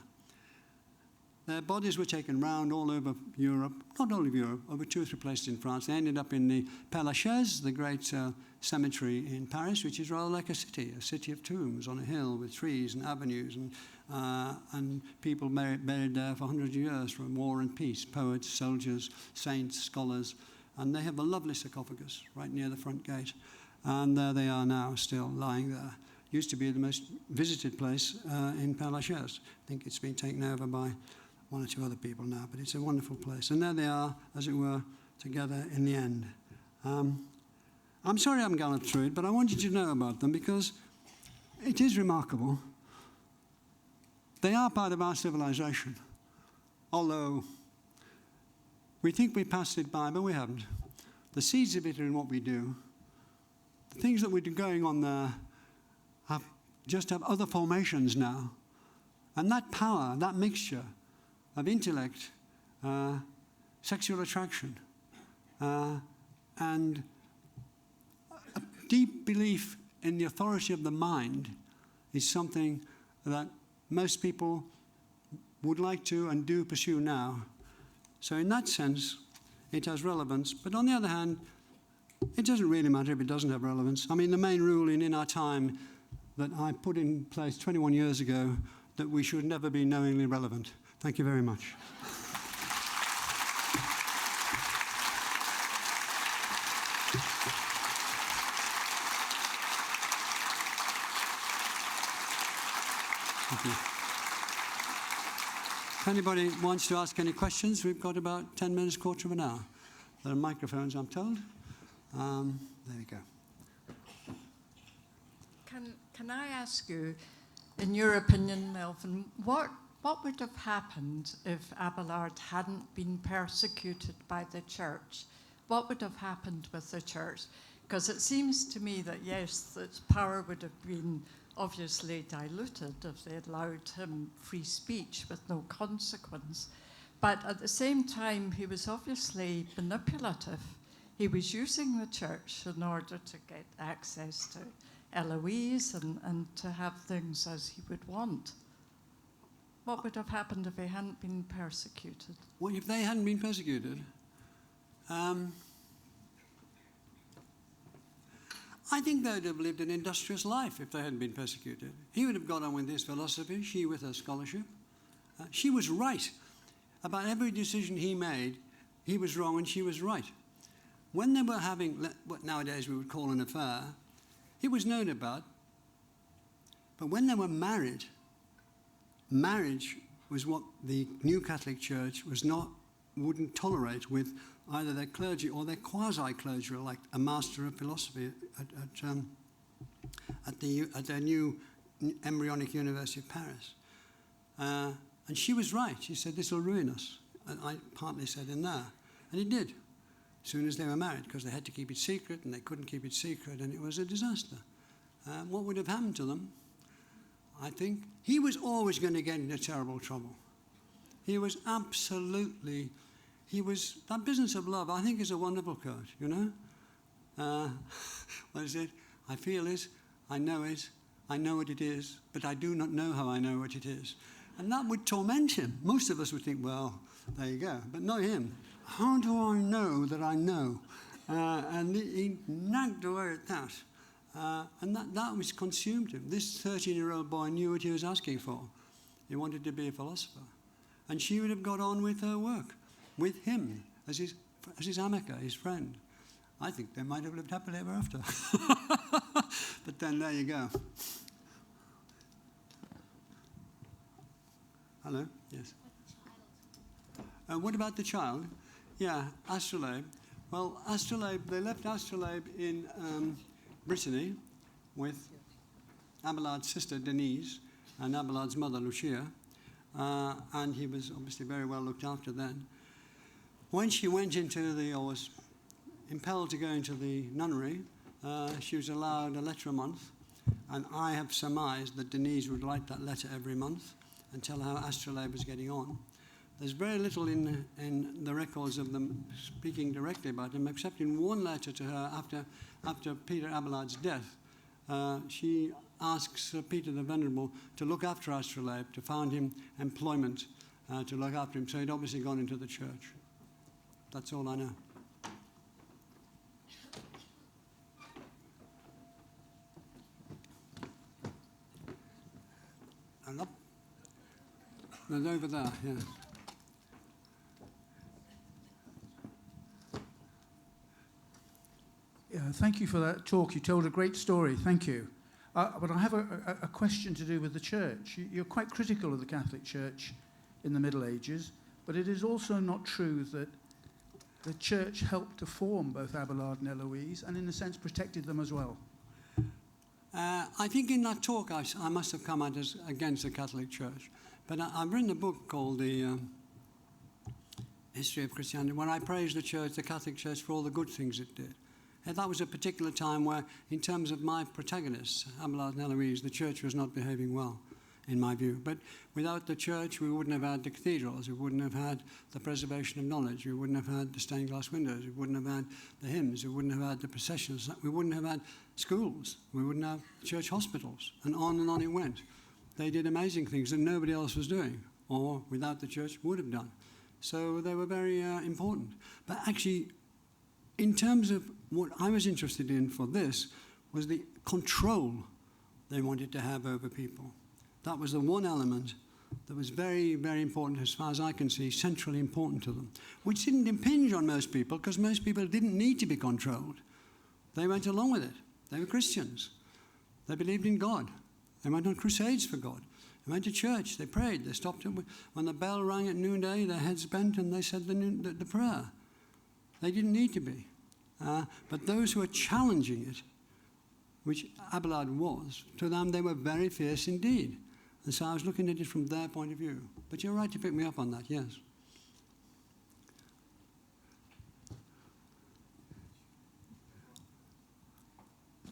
Their bodies were taken round all over Europe, not all of Europe, over 2 or 3 places in France. They ended up in the Père Lachaise, the great cemetery in Paris, which is rather like a city of tombs on a hill with trees and avenues and people buried there for hundreds of years from war and peace, poets, soldiers, saints, scholars. And they have a lovely sarcophagus right near the front gate. And there they are now, still lying there. Used to be the most visited place in Père Lachaise. I think it's been taken over by 1 or 2 other people now, but it's a wonderful place. And there they are, as it were, together in the end. I'm sorry I'm going through it, but I wanted you to know about them because it is remarkable. They are part of our civilization, although we think we passed it by, but we haven't. The seeds of it are in what we do. The things that we're going on there have other formations now. And that power, that mixture of intellect, sexual attraction, and a deep belief in the authority of the mind is something that most people would like to and do pursue now. So in that sense, it has relevance. But on the other hand, it doesn't really matter if it doesn't have relevance. I mean, the main rule in our time that I put in place 21 years ago, that we should never be knowingly relevant. Thank you very much. Thank you. If anybody wants to ask any questions, we've got about 10 minutes, quarter of an hour. There are microphones, I'm told. There you go. Can I ask you, in your opinion, Melvyn, what would have happened if Abelard hadn't been persecuted by the church? What would have happened with the church? Because it seems to me that, yes, its power would have been obviously diluted if they allowed him free speech with no consequence. But at the same time, he was obviously manipulative. He was using the church in order to get access to Heloise and to have things as he would want. What would have happened if he hadn't been persecuted? Well, if they hadn't been persecuted, I think they would have lived an industrious life if they hadn't been persecuted. He would have gone on with his philosophy, she with her scholarship. She was right. About every decision he made, he was wrong and she was right. When they were having what nowadays we would call an affair, it was known about. But when they were married, marriage was what the New Catholic Church was wouldn't tolerate with either their clergy or their quasi-clergy, like a master of philosophy at their new embryonic University of Paris. And she was right. She said, this will ruin us. And I partly said in there. And it did, as soon as they were married, because they had to keep it secret, and they couldn't keep it secret, and it was a disaster. What would have happened to them? I think he was always going to get into terrible trouble. He was absolutely, that business of love, I think, is a wonderful quote, you know? What is it? I feel it, I know what it is, but I do not know how I know what it is. And that would torment him. Most of us would think, well, there you go, but not him. How do I know that I know? And he nagged away at that. And that was consumed him. This 13-year-old boy knew what he was asking for. He wanted to be a philosopher. And she would have got on with her work, with him, as his amica, his friend. I think they might have lived happily ever after. But then there you go. Hello? Yes. What about the child? Yeah, Astrolabe. Well, Astrolabe, they left Astrolabe in Brittany with Abelard's sister, Denise, and Abelard's mother, Lucia. And he was obviously very well looked after then. When she went or was impelled to go into the nunnery, she was allowed a letter a month. And I have surmised that Denise would write that letter every month and tell how Astrolabe was getting on. There's very little in the records of them speaking directly about him, except in one letter to her after Peter Abelard's death. She asks Peter the Venerable to look after Astrolabe, to find him employment, to look after him. So he'd obviously gone into the church. That's all I know. And up. No, over there, yeah. Yeah, thank you for that talk. You told a great story. Thank you. But I have a question to do with the church. You're quite critical of the Catholic Church in the Middle Ages, but it is also not true that the church helped to form both Abelard and Heloise, and in a sense protected them as well. I think in that talk I must have come out against the Catholic Church. But I've written a book called The History of Christianity, where I praise the Church, the Catholic Church, for all the good things it did. And that was a particular time where, in terms of my protagonists, Abelard and Heloise, the Church was not behaving well, in my view. But without the Church, we wouldn't have had the cathedrals, we wouldn't have had the preservation of knowledge, we wouldn't have had the stained glass windows, we wouldn't have had the hymns, we wouldn't have had the processions, we wouldn't have had schools, we wouldn't have church hospitals, and on it went. They did amazing things that nobody else was doing, or without the church would have done. So they were very important. But actually, in terms of what I was interested in for this, was the control they wanted to have over people. That was the one element that was very, very important, as far as I can see, centrally important to them, which didn't impinge on most people, because most people didn't need to be controlled. They went along with it. They were Christians. They believed in God. They went on crusades for God. They went to church. They prayed. They stopped it. When the bell rang at noonday, their heads bent and they said the prayer. They didn't need to be. But those who were challenging it, which Abelard was, to them they were very fierce indeed. And so I was looking at it from their point of view. But you're right to pick me up on that, yes.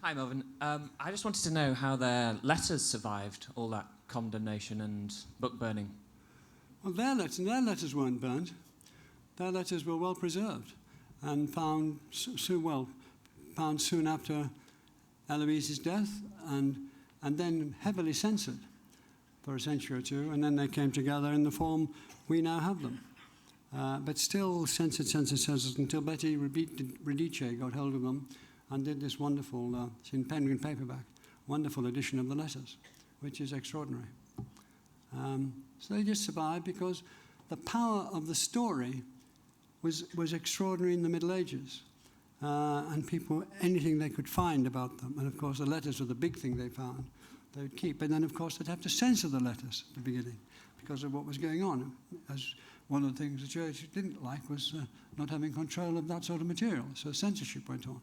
Hi, Melvyn. I just wanted to know how their letters survived all that condemnation and book burning. Well, their letters weren't burnt. Their letters were well preserved and found soon after Heloise's death, and then heavily censored for a century or two, and then they came together in the form we now have them. But still censored until Betty Radice got hold of them and did this wonderful, it's in Penguin paperback, wonderful edition of the letters, which is extraordinary. So they just survived because the power of the story was extraordinary in the Middle Ages. And people, anything they could find about them, and of course the letters were the big thing they found, they would keep. And then of course they'd have to censor the letters at the beginning. because of what was going on. As one of the things the church didn't like was not having control of that sort of material, so censorship went on.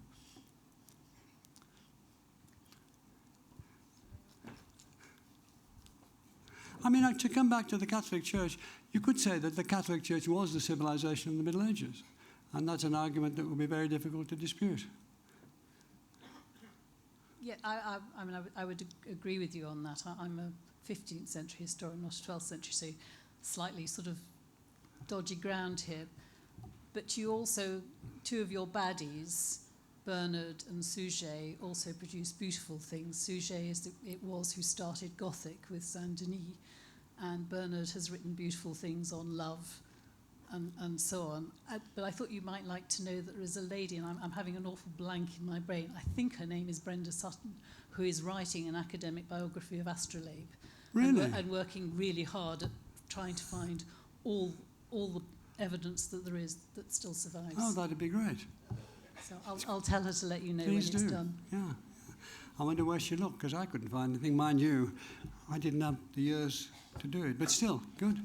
I mean, to come back to the Catholic Church, you could say that the Catholic Church was the civilization of the Middle Ages, and that's an argument that would be very difficult to dispute. Yeah, I mean, I would agree with you on that. I'm a 15th century historian, not a 12th century, so slightly sort of dodgy ground here. But you also, two of your baddies, Bernard and Suger, also produced beautiful things. Suger it was who started Gothic with Saint-Denis, and Bernard has written beautiful things on love and so on. But I thought you might like to know that there is a lady, and I'm having an awful blank in my brain. I think her name is Brenda Sutton, who is writing an academic biography of Astrolabe. Really? And working really hard at trying to find all the evidence that there is that still survives. Oh, that'd be great. So I'll tell her to let you know Please when it's do. done. Yeah. I wonder where she looked, because I couldn't find anything. Mind you, I didn't have the years to do it, but still, good.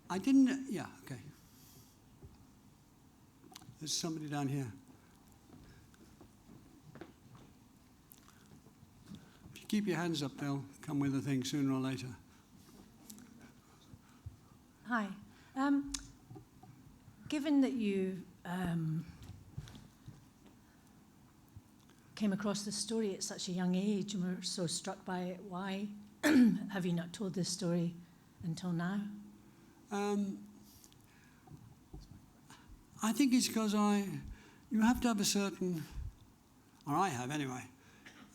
I didn't, yeah, okay. There's somebody down here. If you keep your hands up, they'll come with a thing sooner or later. Hi. Given that you came across this story at such a young age and were so struck by it, why have you not told this story until now? I think it's because you have to have a certain, or I have anyway,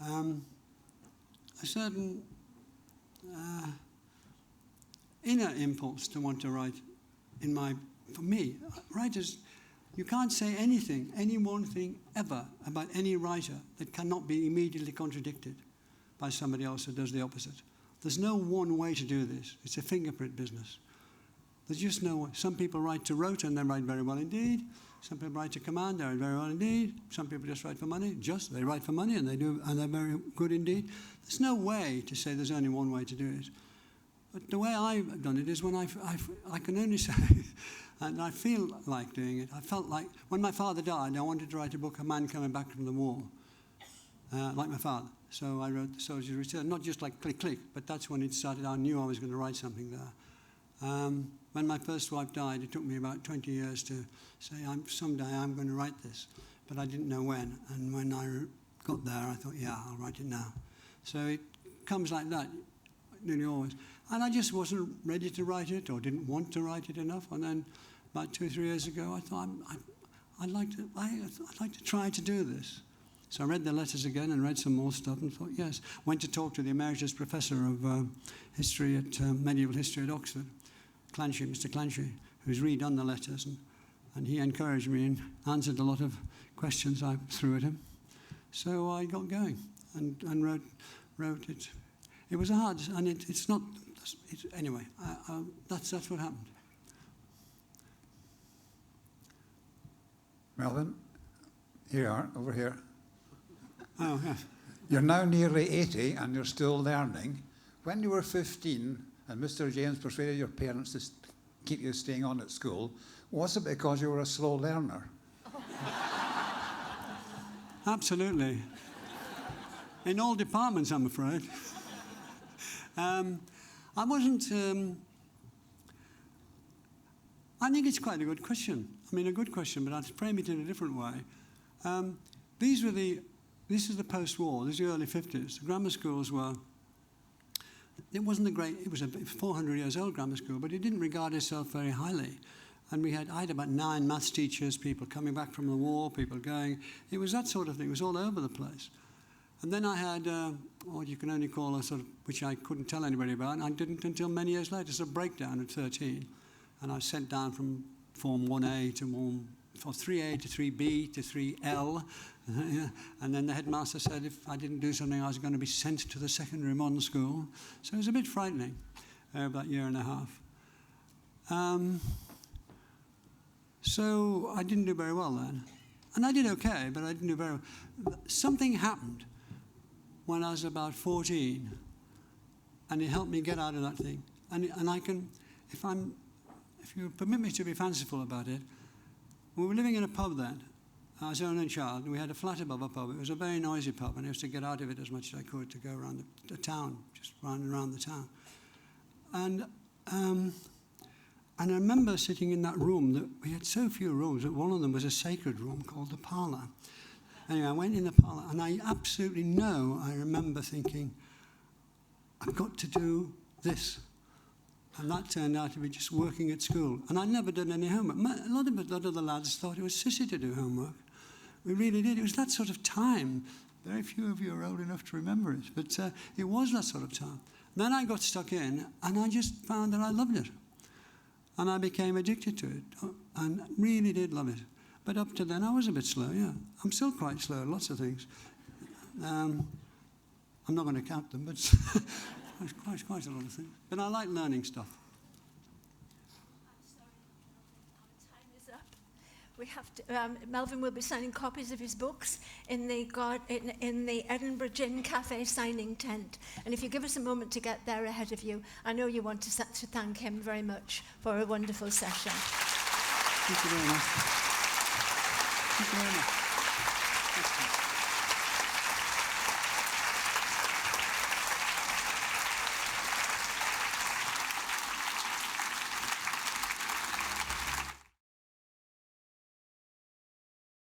a certain inner impulse to want to write. For me, writers, you can't say anything, any one thing ever about any writer that cannot be immediately contradicted by somebody else who does the opposite. There's no one way to do this. It's a fingerprint business. There's just no way. Some people write to rote and they write very well indeed. Some people write to command, they write very well indeed. Some people just write for money. They write for money and they're very good indeed. There's no way to say there's only one way to do it. But the way I've done it is when I can only say, and I feel like doing it. I felt like when my father died, I wanted to write a book, A Man Coming Back from the War, like my father. So I wrote The Soldier's Return, not just like click, click, but that's when it started. I knew I was going to write something there. When my first wife died, it took me about 20 years to say, someday I'm going to write this. But I didn't know when. And when I got there, I thought, yeah, I'll write it now. So it comes like that, nearly always. And I just wasn't ready to write it or didn't want to write it enough. And then about 2 or 3 years ago, I thought, I'd like to try to do this. So I read the letters again and read some more stuff and thought, yes. Went to talk to the emeritus professor of history at medieval history at Oxford, Mr. Clancy, who's redone the letters, and he encouraged me and answered a lot of questions I threw at him. So I got going and wrote it. It was hard, and it's not. Anyway, that's what happened. Melvyn, here you are, over here. Oh, yes. You're now nearly 80 and you're still learning. When you were 15 and Mr. James persuaded your parents to keep you staying on at school, was it because you were a slow learner? Absolutely. In all departments, I'm afraid. I wasn't... I think it's quite a good question. I mean, a good question, but I'd frame it in a different way. This is the post-war, this is the early 50s. The grammar schools were... It wasn't it was a 400 years old grammar school, but it didn't regard itself very highly. And I had about 9 maths teachers, people coming back from the war, people going. It was that sort of thing. It was all over the place. And then I had what you can only call a sort of, which I couldn't tell anybody about, and I didn't until many years later. It's a breakdown at 13. And I was sent down from Form 1A to from 3A to 3B to 3L. And then the headmaster said if I didn't do something, I was going to be sent to the secondary modern school. So it was a bit frightening about a year and a half. So I didn't do very well then. And I did okay, but I didn't do very well. Something happened when I was about 14 and he helped me get out of that thing. And I can, if you permit me to be fanciful about it, we were living in a pub then. I was only a child, and we had a flat above a pub. It was a very noisy pub, and I used to get out of it as much as I could to go around the town, just round and around the town. And I remember sitting in that room. That we had so few rooms that one of them was a sacred room called the parlour. Anyway, I went in the parlour, and I absolutely I remember thinking, I've got to do this. And that turned out to be just working at school. And I never did any homework. A lot of the lads thought it was sissy to do homework. We really did. It was that sort of time. Very few of you are old enough to remember it, but it was that sort of time. Then I got stuck in, and I just found that I loved it. And I became addicted to it, and really did love it. But up to then, I was a bit slow, yeah. I'm still quite slow at lots of things. I'm not going to count them, but it's quite a lot of things. But I like learning stuff. We have to, Melvyn will be signing copies of his books in the Edinburgh Gin Cafe signing tent. And if you give us a moment to get there ahead of you, I know you want to thank him very much for a wonderful session. Thank you very much. Thank you very much.